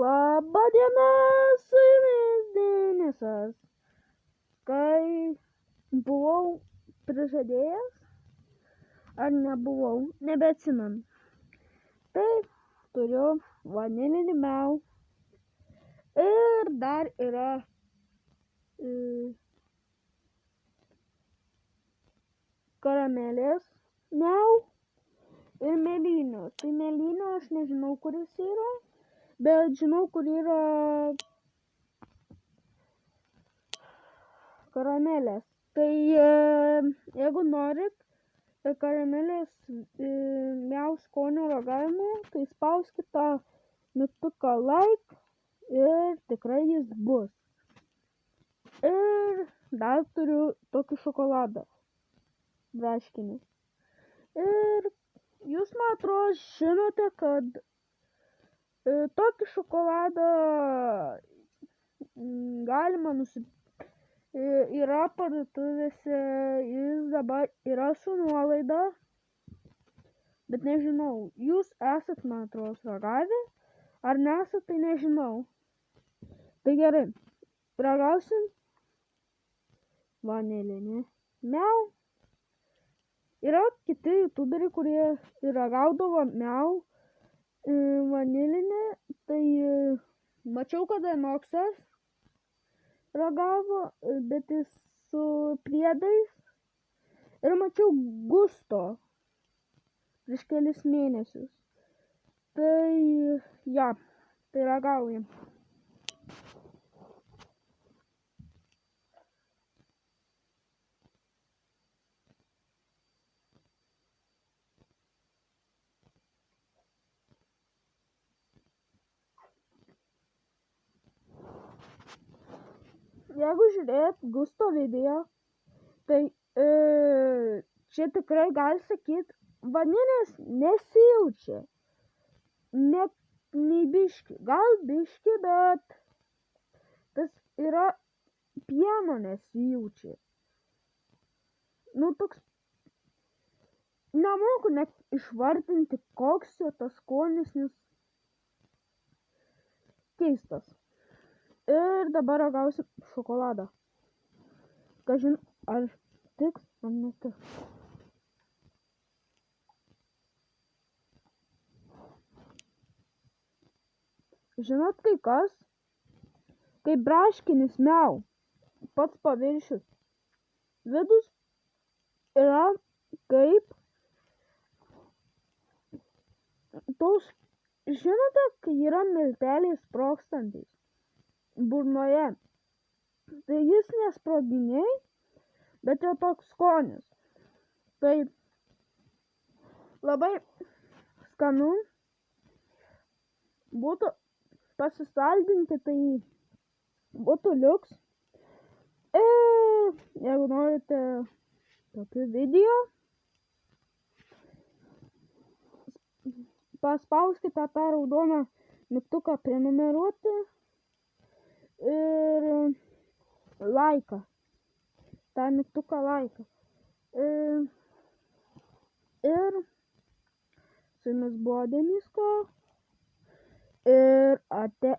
Labą dieną, su jumis Denisas. Kai buvau prižadėjęs, ar nebuvau, nebeatsimenu. Tai turiu vanilinį miau. Ir dar yra karamelės miau ir mėlynio. Tai mėlynio aš nežinau, kuris yra, bet žinau, kur yra karamelės. Tai jeigu norit karamelės miau skonio ragavimo, tai spauskite tą mygtuką like ir tikrai jis bus. Ir dar turiu tokį šokoladą braškinį. Ir jūs, man atrodo, žinote, kad tokį šokoladą galima nusipirkti. Yra parduotuvėse, jis dabar yra su nuolaida, bet nežinau, jūs esat, man atrodo, ragavę, ar nesat, tai nežinau. Tai gerai, ragausim vanilinį miau. Yra kiti youtuberiai, kurie ragaudavo miau vanilinį, tai mačiau, kad Enoksas ragavo, bet jis su priedais. Ir mačiau Gusto prieš kelis mėnesius. Tai ja, tai ragaujam. Jeigu žiūrėt Gusto video, tai čia tikrai gali sakyt, vanilės nesijaučia. Nei biški, gal biški, bet tas yra pieno nesijaučia. Nu toks, nemoku net išvardinti, koks jo tas skonis, nes keistas. Ir dabar ragausim šokoladą. Kažin, ar tiks, ar netiks. Žinot, kai kas? Kaip braškinis miau. Pats paviršius. Vidus yra kaip tos, žinote, kai yra milteliai sprogstantys burnoje. Tai jis nesproginiai, bet jau toks skonis. Tai labai skanu būtų pasisaldinti, tai būtų liuks. Jeigu norite tokių video, paspauskite tą raudoną mygtuką prenumeruoti ir laiką. Tą mygtuką laiką. Ir su jumis buvo Denisko. Ir ate.